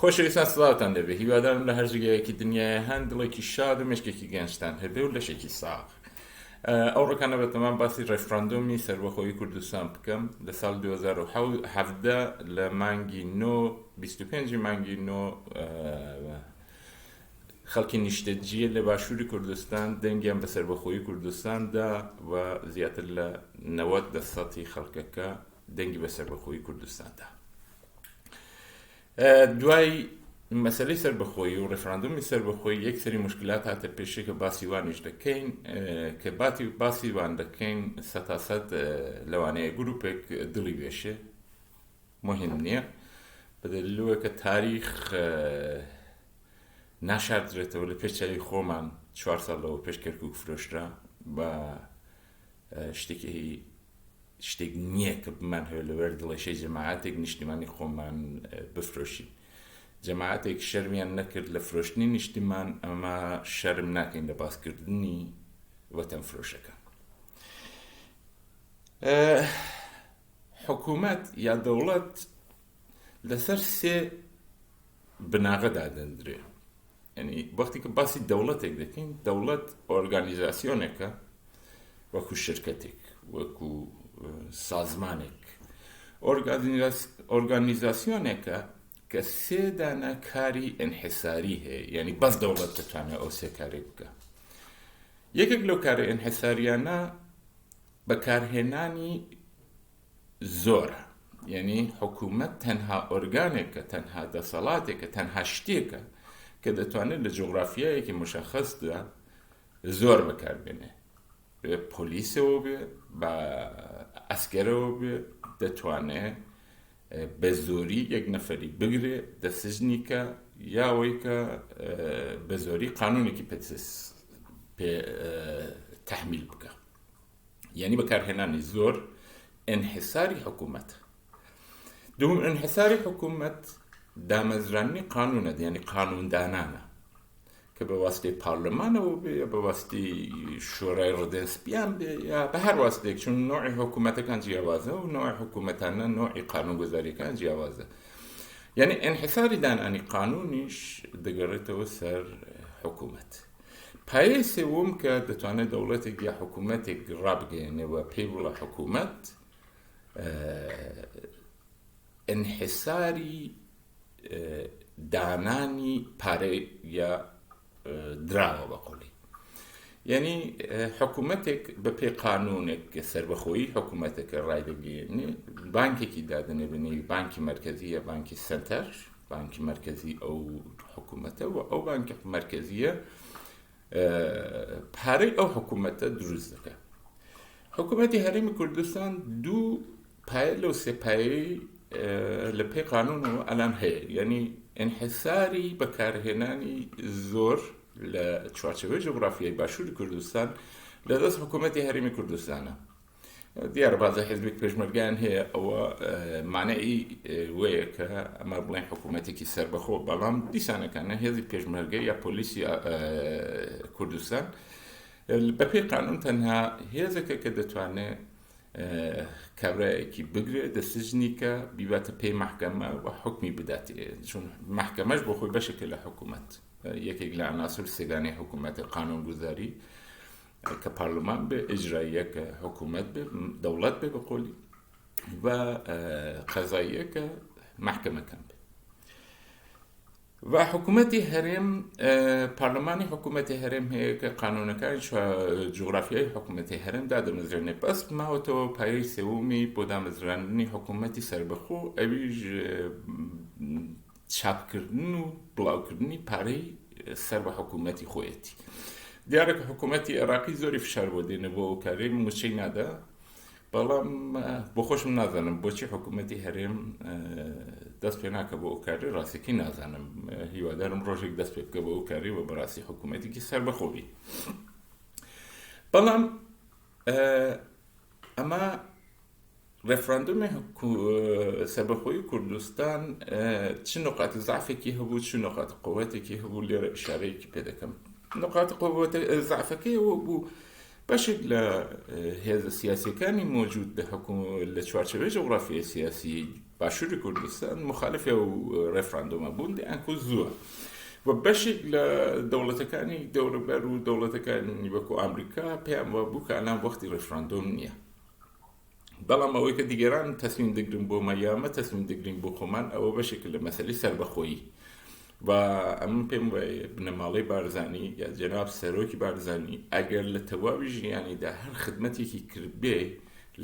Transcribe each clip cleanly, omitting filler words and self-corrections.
خۆشەویستان سڵاوتان دەبێ هیوادارم لە هەر جگەیەکی دنیای هەن دڵێکی شاد و مشکێکی گەنجتان هەبێ و لەشێکی ساغ. ئەو ڕۆکانە بەتەمان باسی ڕێفراندۆمی سەربەخۆیی کوردستان بکەم لە ساڵ 2017 لە مانگی 25 مانگی 9 خەڵکی نیشتەجیە لە باشووری کوردستان دەنگیان بە سەربەخۆیی کوردستاندا و زیاتر لە 90% خەڵکەکە دەنگی بە سەربەخۆیی کوردستاندا. دوای مەسەلەی سەربەخۆیی و ڕێفراندۆمی سەربەخۆیی یەک سەری مشکلات هاتە پێشێ کە باسی وانیش دەکەین کە باسی وان دەکەین سەتاسەد لەوانەیە گروپێک دڵی وێشێ مهم نییە بەدەلیلەوە کە تاریخ ناشاردرێتەوە لە پێچەوی خۆمان 4 ساڵەوە پێش کەرکووک فرۆشرا بە شتێک نییە کە بمان هەیە لەوەر دڵێشەی جەماعاتێک نیشتیمانی خۆمان بفرۆشین. جەماعاتێک شەرمیان نەکرد لە فرۆشتنی نیشتیمان، ئەمە شەرم ناکەین لە باسکردنی وەتەن فرۆشەکە. حکوومەت یا دەوڵەت لەسەر سێ بناغە دادەندرێ. یعنی وەختی کە باسی دەوڵەتێک دەکەین، دەوڵەت ئۆرگانیزاسیۆنێکە وەکو شرکەتێک، وەکو سازمانێک. ئۆرگانیزاسیۆنێکە کە سێ دانە کاری ئەنحیساری هەیە، یعنی بەس دەوڵەت دەتوانێت ئەو سێ کارێک بکە. یەکێک لەو کارە ئەنحیساریانە بەکارهێنانی زۆرە، یعنی حکوومەت تەنها ئۆرگانێکە، تەنها دەسەڵاتێکە، تەنها شتێکە کە دەتوانێت لە جوغرافیایەکی مشەخەصدا زۆر بەکاربێنێ. بە پۆلیسەوە بێ، بە ئەسکەرەوە بێ، دەتوانێت بە زۆری یەک نەفەری بگرێ دەسژنی کە یاوەی کە بە زۆری قانونێکی پێ تەحمیل بکە. یعنی بەکارهێنانی زۆر ئەنحیساری حکوومەت. دوم ئەنحیساری حکوومەت دامەزرانی قانونە، یعنی قانوندانانە کە بە واستەی پارلەمانەوە بێ، یا بە واستەی شۆرای ڕدەنسپیان بێ، یا بە هەر واستێک، چون نوعی حکوومەتەکان جیاوازە و نوعی حکوومەتانە نوعی قانونگوزاریەکان جیاوازە. یعنی ئەنحیساری دانانی قانونیش دەگەڕێتەوە سەر حکوومەت. پایەی سێوم کە دەتوانێت دەوڵەتێک یا حکوومەتێک ڕابگەێنێەوە پێی بڵە حکوومەت، ئەنحیساری دانانی پارەی یا دراوە بەقوڵی. یعنی حکوومەتێک بە پێی قانونێک کە سەربەخۆیی حکوومەتەکە ڕایدەگەێنێ، بانکێکی دادنێ بنێوی بانکی مەرکەزی یا بانکی سەنتەر، بانکی مەرکەزی ئەو حکوومەتە، و ئەو بانکی مەرکەزیە پارەی ئەو حکوومەتە دروست دەکە. حکوومەتی هەرێمی کوردستان دوو پایە لەو سێ پایەی لە پێی قانونەوە ئەلان هەیە، یعنی ئەنحیساری بەکارهێنانی زۆر لە چوارچێوەی جوغرافیای باشووری کوردستان لەدەست حکوومەتی هەرێمی کوردستانە. دیارە بازە حیزبێک پێشمەرگیان هەیە، ئەوە مانایی وەیە کە ئەمە بڵێن حکوومەتێکی سەربەخۆ، بەڵام دیسانەکانە هێزی پێشمەرگەی یا پۆلیسی کوردستان بەپێی قانون تەنها هێزەکە کە دەتوانێت کابرایەکی بگرێ دەسژنی کە بیباتە پێی مەحکەمە و حکمی بداتێ، چون مەحکەمەش بۆ خۆی بەشێکە لە حکوومەت، یەکێک لە ئەناسر سێگانەی حکوومەتە قانونگوزاری کە پارلەمان بێ، ئیجراییە کە حکوومەت بێ، دەوڵەت بێ بەقوڵی، و قەزاییە کە مەحکەمەکان بێ. و حکوومەتی هەرێم، پارلەمانی حکوومەتی هەرێم هەیە کە قانونەکانی جوغرافیای حکوومەتی هەرێم دادەمەزرێنێ. بەس ماوەتەوە پایەی سێوەمی بۆ دامەزرانی حکوومەتی سەربەخۆ، ئەویش چاپکردن و بڵاوکردنی پارەی سەر بە حکوومەتی خۆیەتی. دیارە کە حکوومەتی عێراقی زۆری فشار بۆ دێنە بۆ ئەو کارەی موچەی نادا، بەڵام بۆ خۆشم نازانم بۆچی حکوومەتی هەرێم دەست پێ ناکە بۆ ئەو کارەی، ڕاستیەکەی نازانم. هیوادارم ڕۆژێک دەست پێ بکە بۆ ئەو کارەی و بەڕاستی حکوومەتێکی سەربەخۆ بی. بەڵام ئەمە ڕێفراندۆمی سەربەخۆیی کوردستان چ نقاتی زعفێکی هەبوو، چ نقاتی قووەتێکی هەبوو، لێرە ئشارەیەکی پێ دەکەم. نقاتی زعفەکەیەوە بوو بەشێک لە هێزە سیاسیەکانی مۆجود لە چوارچێوەی جوغرافیای سیاسی باشووری کوردستان مخالفی و ڕێفراندۆمە بوون دیانکو زووە و بەشێک لە دەوڵەتەکانی دەوروبەر و دەوڵەتەکانی وەکو ئەمریکا پێیان وە بوو کە ئەلان وەختی ڕێفراندۆم نییە بەڵام ئەوەی کە دیگەران تەسمیم دەگرن بۆ مەیامە تەسمیم دەگرین بۆ خۆمان ئەوە بەشێک لە مەسەلەی سەربەخۆیی و ئەمن پێم وایە بنەماڵەی بارزانی یا جەناب سەرۆکی بارزانی ئەگەر لە تەواوی ژیانیدا هەر خدمەتێکی کرد بێ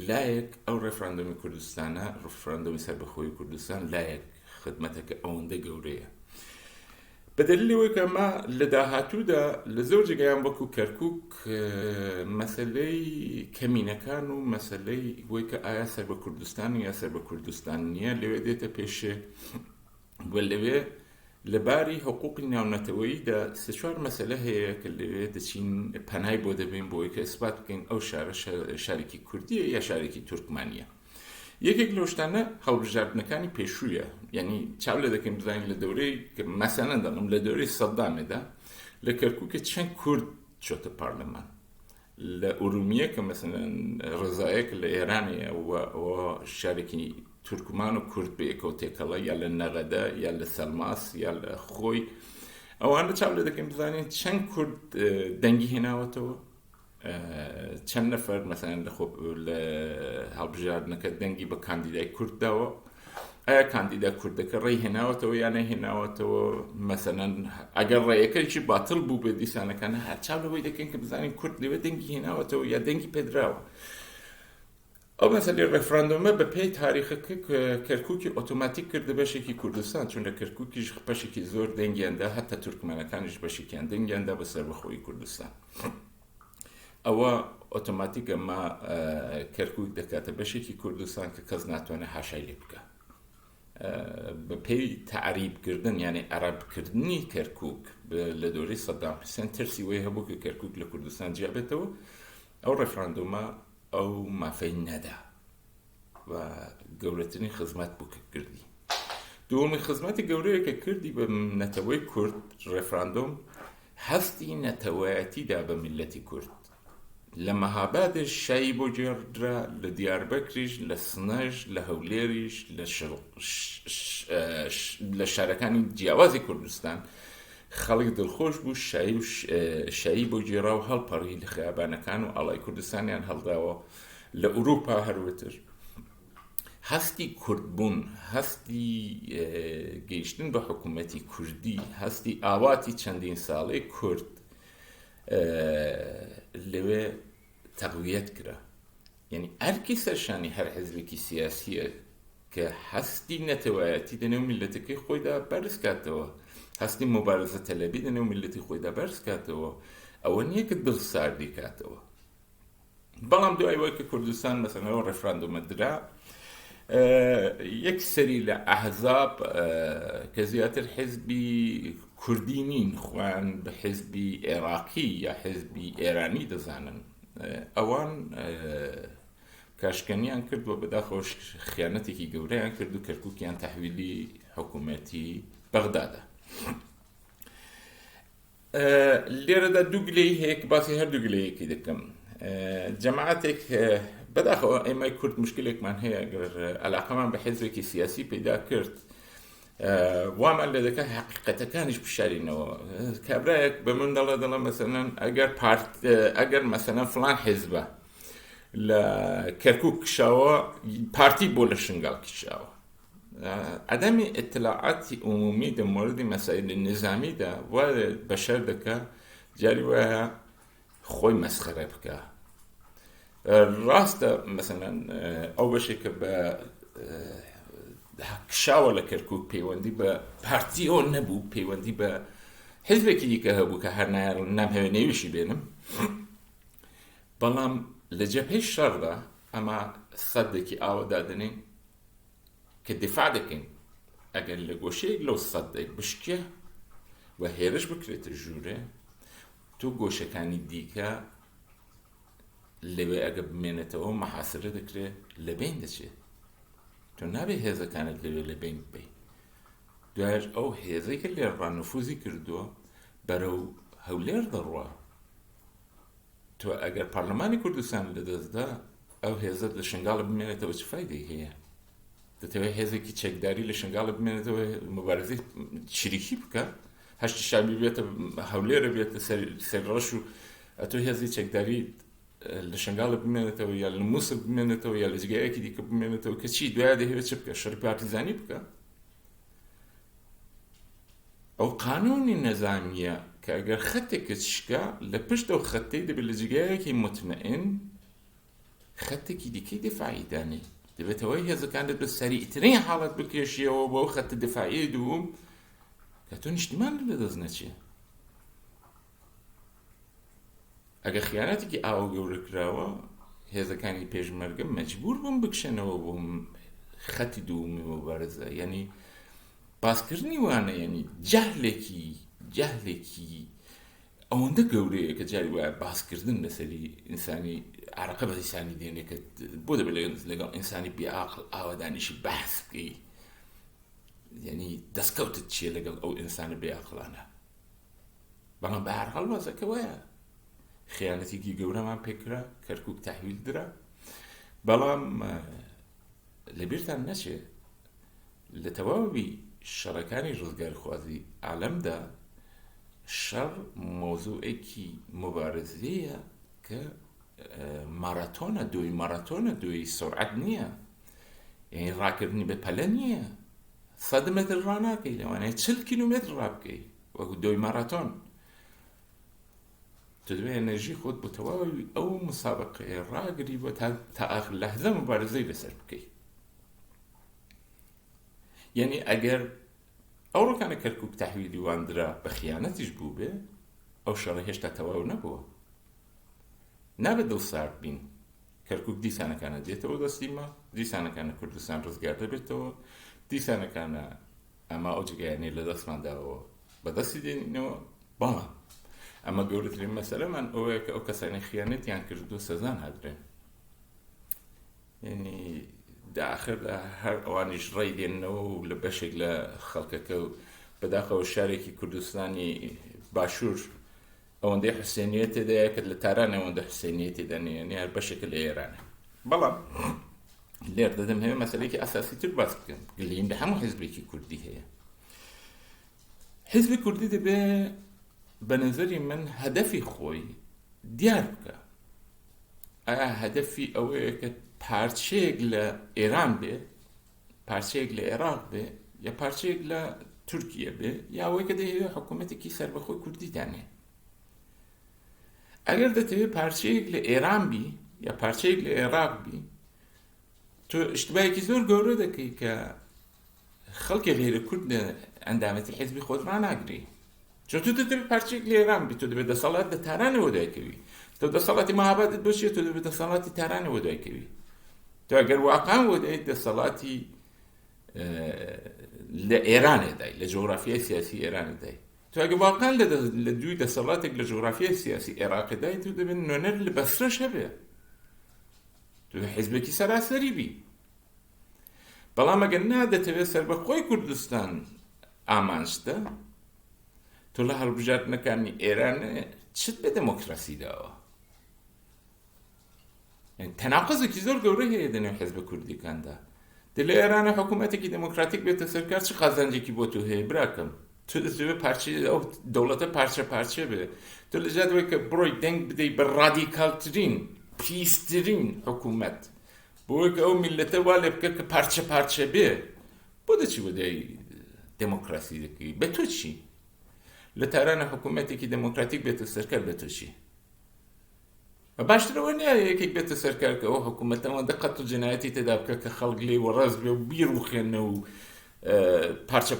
لایەک ئەو ڕێفراندۆمی کوردستانە ڕێفراندۆمی سەربەخۆیی کوردستان لایەک خدمەتەکە ئەوەندە گەورەیە بەدەلیلەوەی کە ما لە داهاتوودا لە زۆر جێگایان وەکو کەرکووک مەسەلەی کەمینەکان و مەسەلەی وەی کە ئایا سەر بە کوردستان یا سەر بە کوردستان نییە لەوێ دێتە پێشێ وە لەوێ لەباری حقوقی ناونەتەوەییدا سێ چوار مەسەلە هەیە کە لەوێ دەچین پەنای بۆ دەبین بۆی کە ئیسبات بکەین ئەو شارە شارێکی کوردیە یا شارێکی تورکمانیە یەکێک لەو شتانە هەڵبژاردنەکانی پێشوویە یعنی چاو لە دەکەین بزانین لە دەورەی مەسەلەن دەڵم لە دەورەی سەدامێدا لە کەرکووکە چەند کورد چۆتە پارلەمان لە ئورومیە کە مەسەلەن ڕزایەک لە ئێرانەیە و شارێکی تورکمان و کورد بە یەکەوە تێکەڵە یا لە نەغەدە یا لە سەلماس یا لە خۆی ئەوانە چاو لە دەکەین بزانین چەند کورد دەنگی هێناوەتەوە چەند نەفەر مەسەلەن لە هەڵبژاردنەکە دەنگی بە کاندیدای کورد داوە ئایا کاندیدا کوردەکە ڕێی هێناوەتەوە یان نەهێناوەتەوە مەسەلەن ئەگەر ڕێیەکەیکی باتڵ بوو بێ دیسانەکانە هەرچاو لەوەی دەکەین کە بزانین کورد لەوێ دەنگی هێناوەتەوە یا دەنگی پێدراوە ئەو مەسەلەی ڕێفراندۆمە بە پێی تاریخەکە کەرکووکی ئۆتۆماتیک کردە بەشێکی کوردستان چونکە کەرکووکیش بەشێکی زۆر دەنگیاندا هەتا تورکمانەکانیش بەشێکیان دەنگیاندا بە سەربەخۆیی کوردستان ئەوە ئۆتۆماتیکە ما کەرکووک دەکاتە بەشێکی کوردستان کە کەس ناتوانێت حاشای لێ بکە بە پێی تعریبکردن یعنی عەرەبکردنی کەرکووک لە دۆرەی سەدام حوسێن ترسی وەی هەبوو کە کەرکووک لە کوردستان جیابێتەوە ئەو ڕێفراندۆمە ئەو مافەی نەدا و گەورەترین خزمەت بوو کە کردی دووەمین خزمەتی گەورەیە کە کردی بە نەتەوەی کورد ڕێفراندۆم هەستی نەتەوەیەتیدا بە میلەتی کورد لە مەهابادش شایی بۆ جێڕدرا لە دیاربەکریش لە سنەژ لە هەولێریش لە شارەکانی جیاوازی کوردستان خەڵک دڵخۆش بوو شایی بۆ جێڕا و هەڵپەڕی لە خەیابانەکان و ئاڵای کوردستانیان هەڵداوە لە ئوروپا هەروەتر هەستی کوردبوون هەستی گەیشتن بە حکوومەتی کوردی هەستی ئاواتی چەندین ساڵەی کورد لەوێ تەقویەت کرا یعنی ئەرکی سەرشانی هەر حیزبێکی سیاسیە کە هەستی نەتەوایەتی دەنێو میلەتەکەی خۆیدا بەرز کاتەوە هەستی مبارزە تەلەبی دەنێو میلەتی خۆیدا بەرز کاتەوە ئەوە نییە کە دڵ ساردی کاتەوە بەڵام دوای وای کە کوردستان مەسەلەن ڕێفراندۆمە درا یەک سەری لە ئەحزاب کە زیاتر حیزبی کوردی نین خوان بە حیزبی عێراقی یا حیزبی ئێرانی دەزانن ئەوان کاشکەنیان کرد و بەداخەوە خیانەتێکی گەورەیان کرد و کەرکووکیان تەحویلی حکوومەتی بەغدادە لێرەدا دوو گلەی هەیە کە باسی هەردوو گلەیەکی دەکەم جەماعەتێک بەداخەوە ئێمەی کورد مشکلێکمان هەیە ئەگەر عەلاقەمان بە حیزبێکی سیاسی پەیدا کرد وامان لێ دەکات حەقیقەتەکانیش بشارینەوە کابرایەک بە من دەڵێ مەسەلەن ئەگەر مەسەلەن فڵان حیزبە لە کەرکووک کشاوە پارتی بۆ لە شنگاڵ کشاوە عدەمی ئیطلاعاتی عمومی لە مۆردی مەسائل نظامیدا وا بەشەر دەکات جاری وایە خۆی مەسخەرە بکە ڕاستە مەسەلەن ئەو بەشێک کە بە کشاوە لە کەرکووک پەیوەندی بە پارتی ئەو نەبوو پەیوەندی بە حیزبێکی دیکە هەبوو کە هەر نامهێنێویشی بێنم بەڵام لە جەبهەی شەڕدا ئەمە سەدێکی ئاوەدا دەنین کە دفاع دەکەین ئەگەر لە گۆشەیەک لەو سەدەی بشکێ و هێرش بکرێتە ژوورێ تۆ گۆشەکانی دیکە لەوێ ئەگە بمێنێتەوە مەحاسرە دەکرێت لە بین دەچێت تۆ نابێ هێزەکانت لەوێ لە بین ببەی دوایش ئەو هێزەی کە لێرڕا نفوزی کردووە بەرەو هەولێر دەڕوا تۆ ئەگەر پارلەمانی کوردستان لەدەستدا ئەو هێزت لە شنگاڵە بمێنێتەوە چ فایدەی هەیە دەتەوێت هێزێکی چەکداری لە شنگاڵە بمێنێتەوە مبارزەی چریکی بکە هەشتی شامی بێتە هەولێرە بێتە سەرڕەش و ئەتۆ هێزی چەکداری لە شنگاڵە بمێنێتەوە یا لە مووسڵ بمێنێتەوە یا لە جگایەکی دیکە بمێنێتەوە کە چی دوایە دەهێوێت چ بکە شەڕی پارتیزانی بکە ئەو قانونی نەزامیە کە ئەگەر خەتێکت شکا لە پشت ئەو خەتەی دەبێت لە جگایەکی مطمئن خەتێکی دیکەی دفاعی دانێ دەبێتەوەی هێزەکانت بە سەریعترین حاڵەت بکێشیەوە بۆ خەتە دفاعی دووم کە تۆ نیشتمان لە دەست نەچێ ئەگەر خیانەتێکی ئاو گەورە کراوە هێزەکانی پێشمەرگە مەجبور بووم بکشێنەوە بۆ خەتی دوومی مبارزە یعنی باسکردنی وانە یعنی جەهلێکی ئەوەندە گەورەیە کە جاری وایە باسکردن لەسەری ئینسانی عرەقە بە ئینسانی دێنێ کە بۆ دەبێت لەگەڵ ئینسانی بێعاقڵ ئاوادانیشی بەحس بکەی یعنی دەستکەوتت چیە لەگەڵ ئەو ئینسانە بێعاقڵانە بەڵام بە هەر هەڵ وەزەکە وایە خیانەتێکی گەورەمان پێکرا کەرکووک تەحویل درا بەڵام لەبیرتان نەچێ لە تەواوی شەڕەکانی ڕزگارخوازی عالەمدا شەڕ مۆزوعێکی مبارزەیە کە ماراتۆنە دوی سرعەت نییە یعنی ڕاکردنی بە پەلە نییە 100 متر ڕاناکەی لەوانەیە 40 کیلومتر ڕابکەی وەکو دوی ماراتۆن تو دەبێت ئەنەرژی خۆت بۆ تەواوی ئەو مسابقەیە ڕاگری بۆ تا ئاخر لەحزە مبارزەی لەسەر بکەی یعنی ئەگەر ئەو ڕۆکانە کەرکووک تەحویلی واندرا بە خیانەتیش بوو بێ ئەو شەڕە هێشتا تەواو نەبووە نابێت دڵسارد بین کەرکووک دیسانەکانە دێتەوە دەستیمە دیسانەکانە کوردستان ڕزگار دەبێتەوە دیسانەکانە ئەمە ئەو جگایانەی لە دەستمانداوە بەدەستی دێنینەوە بەڵام ئەمە گەورەترین مەسەلەمان ئەوەیە کە ئەو کەسانی خیانەتیان کردو سەزان هەدرێن یعنی داخل هەر ئەوانیش ڕێی دێننەوە و لە بەشێک لە خەڵکەکە و بەداخەوە شارێکی کوردستانی باشوور ئەوەندەی حسێنیەت تێدایە کە لە تارانە ئەوەندە حسێنیەت تێدانێنێ هەر بەشێکە لە ئێرانە بەڵام لێر دەدەم هەیە مەسەلەیەکی ئاساسی تر باس بکەم گلەییم لە هەموو حیزبێکی کوردی هەیە حیزبی کوردی دەبێت بە نەزەری من هەدەفی خۆی دیار بکە ئایا هەدەفی ئەوەیە کە پارچەیەک لە ئێران بێ پارچەیەک لە عێراق بێ یا پارچەیەک لە تورکیە بێ یا ئەوەی کە دەیەوێت حکوومەتێکی سەربەخۆی کوردی دانێ ئەگەر دەتەوێت پارچەیەک لە ئێران بی یا پارچەیەک لە عێراق بی تۆ اشتباهێکی زۆر گەورە دەکەی کە خەڵکی غیرە کورد ئەندامەتی حیزبی خۆت ڕاناگری چۆن تۆ دەبێت پارچەیەک لە ئێران بی تۆ دەبێت دەسەڵات لە تارانەوە دوایکەوی تۆ دەسەڵاتی مەهابادت بۆ چییە تۆ دەبێت دەسەڵاتی تارانەوە دوایکەوی تۆ ئەگەر واقعان وە دەیت دەسەڵاتی لە ئێرانێدای لە جۆگرافیای سیاسی ئێرانێدای تۆ ئەگەر واقعان لە دوی دەسەڵاتێک لە جۆگرافیای سیاسی عێراقیدای تۆ دەبێت نوێنەر لە بەسرەش هەبێ تۆ حیزبێکی سەراسەری بی بەڵام ئەگەر نادەتەوێت سەربەخۆی کوردستان ئامانجدە تۆ لە هەڵبژاردنەکانی ئێران چت بە دەمۆکراسی داوە تەناقزێکی زۆر گەورە هەیە دەنێو حیزبە کوردیەکاندا دە لە ئێرانە حکوومەتێکی دەمۆکراتیک بێتە سەرکار چ قازانجێکی بۆ تۆ هەیە براکەم تۆ دەبێت پارچەی ئەو دەوڵەتە پارچە بێ تۆ لە جادوەی کە بڕۆی دەنگ بدەی بە ڕادیکالترین پیسترین حکوومەت بۆی کە ئەو میلەتە وا لێ بکە کە پارچە بێ بۆ دەچی بۆ دەی دەمۆکراسی دەکەی بە تۆ چی لە تارانە حکوومەتێکی دەمۆکراتیک بێتە سەرکار بە تۆ چی باشترەوە نییە یەکێک بێتە سەرکار کە ئەو حکوومەتەوەندە قەت و جنایەتی تێدا بکە کە خەڵک لێ وەڕاست بێ و بیرروخێنە و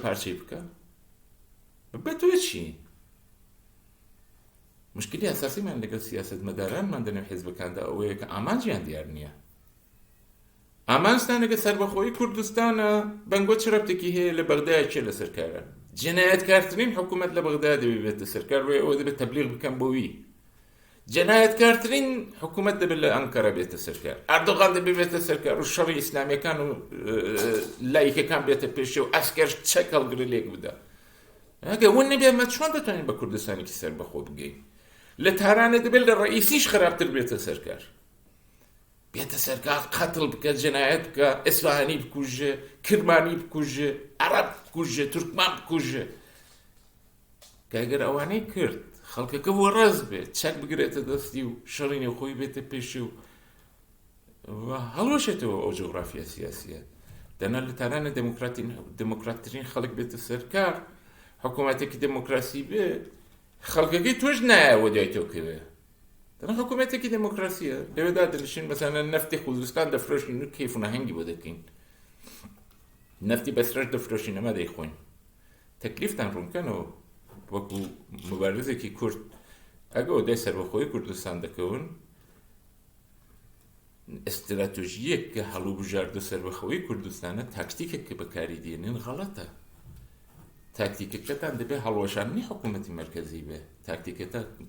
پارچەی بکە بە تۆ چی مشکلی ئاساسیمان لەگەڵ سیاسەتمەدارانمان دەنێو حیزبەکاندا ئەوەیە کە ئامانجیان دیار نییە ئامانجتانەکە سەربەخۆیی کوردستانە بەنگۆ چ رەبتێکی هەیە لە بەغدایە چێ لە سەرکارە جنایەتکارترین حکوومەت لە بەغدا دەبێت بێتە سەرکار وێ ئەوە دەبێت تەبلیغ بکەم بۆوی جنایەتکارترین حکوومەت دەبێت لە ئەنکەرە بێتە سەرکار ئەردۆغان دەبێت بێتە سەرکار و شەڕی ئیسلامیەکان و لایکەکان بێتە پێشێ و ئەسکەر چەک هەڵگرە لێک بدە ئەگەر ون نەبێت مە چۆن دەتوانین بە کوردستانێکی سەربەخۆ بگەین لە تارانە دەبێت لە ڕئیسیش خراپتر بێتە سەرکار بێتە سەرکار قەتڵ بکە جەنایەت بکە ئیسفاهانی بکوژێ کرمانی بکوژێ عەرەب بکوژێ تورکمان بکوژێ کەگەر ئەوانەی کرد خەڵکەکە بۆ ڕەز بێت چەک بگرێتە دەستی و شەڕینی خۆی بێتە پێشی و هەڵوەشێتەوە ئەو جغرافیە سیاسیە دەنا لە تارانە دموکراتترین خەڵک بێتە سەرکار حکوومەتێکی دموکراسی بێ خەڵکەکەی تۆش نایەوە دوای تۆکەوێ دەنا حکوومەتێکی دموکراسیە لەوێدا دەنشین مەسەلەن نەفتی خوزستان دەفرۆشین و کەیف و ناهەنگی بۆ دەکەین نەفتی بەسرەش دەفرۆشین ئەمە دەیخۆین تەکلیفتان ڕوونکەنەوە وەکو مبارزێکی کورد ئەگەر دای سەربەخۆی کوردستان دەکەون استراتۆژیەک کە هەڵوبژاردە سەربەخۆی کوردستانە تاکتیکێک کە بەکاری دێنن غەڵەتە تاکتیکەکەتان دەبێت هەڵوەشاندنی حکوومەتی مەرکەزی بێ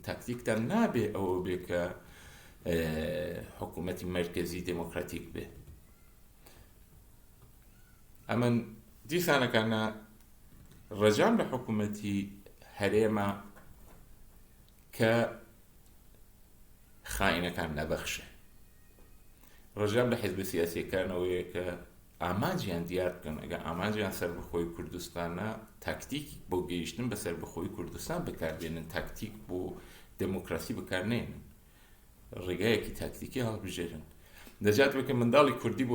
تاکتیکتان نابێ ئەوە بێ کە حکوومەتی مەرکەزی دموکراتیک بێ ئەمە دیسانەکانە ڕەجام لە حکوومەتی هەرێمە کە خائینەکان نەبەخشێ ڕەجام لە حیزبە سیاسیەکانەوەیە کە ئامانجیان دیار بکەن ئەگە ئامانجیان سەربەخۆی کوردستانە تاکتیک بۆ گەیشتن بە سەربەخۆی کوردستان بەکاربێنن تاکتیک بۆ دموکراسی بەکارنێنن ڕێگایەکی تاکتیکی هەڵبژێرن دەجات وەکە منداڵی کوردی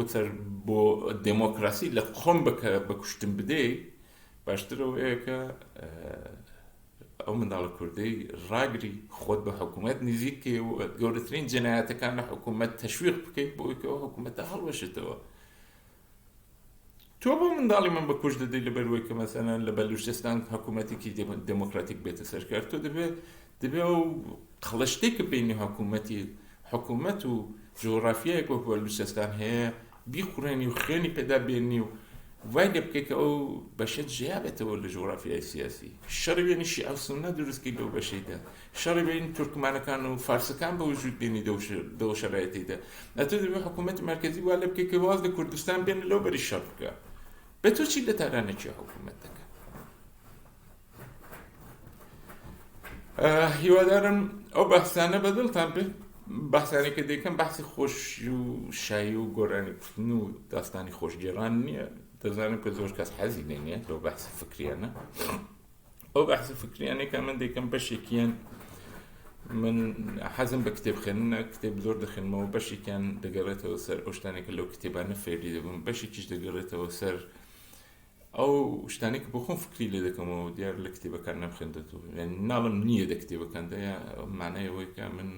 بۆ دموکراسی لە خۆم بەکوشتن بدەی باشترەوەیە کە ئەو منداڵە کوردی ڕاگری خۆت بە حکوومەت نزیکێ و گەورەترین جەنایەتەکان لە حکوومەت تەشویق بکەیت بۆی کە ئەو حکوومەتە هەڵوەشێتەوە تۆ بۆ منداڵی من بەکوش دەدەی لەبەرەوەی کە مەسەلەن لە بەلوچستان حکوومەتێکی دموکراتیک بێتە سەرکار تۆ دەبێ ئەو قەڵەشتێکە بینی حکوومەت و جغرافیایەک وەکو بەلوچستان هەیە بیخوڕێنی و خوێنی پێدا بێنی و وای لێ بکەی کە ئەو بەشە جیابێتەوە لە جغرافیای سیاسی شەڕی بێنی شیعە و سوننە دروستکەی لەو بەشەیدا شەڕی بین تورکمانەکان و فارسەکان بە وجود بێنی دەو شەرایەتیدا ئەتۆ دەبێت حکوومەتی مەرکەزی وا لێ بکەی کە واز لە کوردستان بێنە لەو بەری شەڕ بکە بە تۆ چی لە تارانێکی حکوومەت دەکە هیوادارم ئەو بەحسانە بەدڵتان بێ بەحسانی کە دەیکەم بەحسی خۆشی و شایی و گۆرانیکردن و داستانی خۆشگێڕان نییە دەزانم کە زۆر کەس حەزی لێنیە لەو بەحسی فکریانە ئەو بەحسی فکریانێکە من دەیکەم بەشێکیان من حەزم بە کتێب خوێندنە کتێب زۆر دەخوێنمەوە بەشێکیان دەگەڕێتەوە سەر ئەو شتانێکە لەو کتێبانە فێری دەبم بەشێکیش دەگەڕێتەوە سەر ئەو شتانێک بۆ خۆم فکری لێ دەکەمەوە دیار لە کتێبەکان نەمخوێندێتەوە ناڵم نییە لە کتێبەکاندا مانایەوەی کە من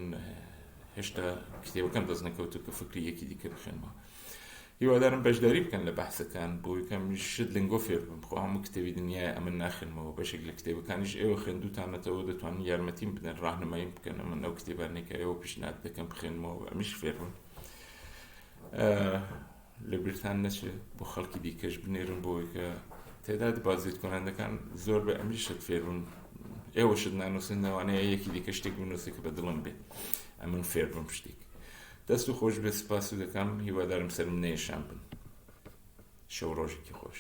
هێشتا کتێبەکەم دەست نەکەوتو کە فکری یەکی دیکە بخوێنمەوە هیوادارم بەشداری بکەن لە بەحسەکان بۆی کەم شت لنگۆ فێر بم خۆ هەموو کتێبی دنیای ئەمن ناخوێنمەوە بەشێک لە کتێبەکانیش ئێوە خوێندوتانەتەوە دەتوانن یارمەتیم بدەن ڕاهنماییم بکەن من ئەو کتێبانێکە ئێوە پیشنهاد دەکەم بخوێنمەوە ئەمیش فێر بم لە بریتان نەچێت بۆ خەڵکی دیکەش بنێرم بۆی کە تێداد بازیت کۆنندەکان زۆر بە ئەمیش شت فێر بن ئێوە شت نانووسن نەوانەیە یەکی دیکە شتێک بنووسێ کە بە دڵم بێت ئەمن فێر بم شتێک دەست و خۆش بێ سپاس و دەکەم هیوادارم سەرم نەیەشان بن شەو ڕۆژێکی خۆش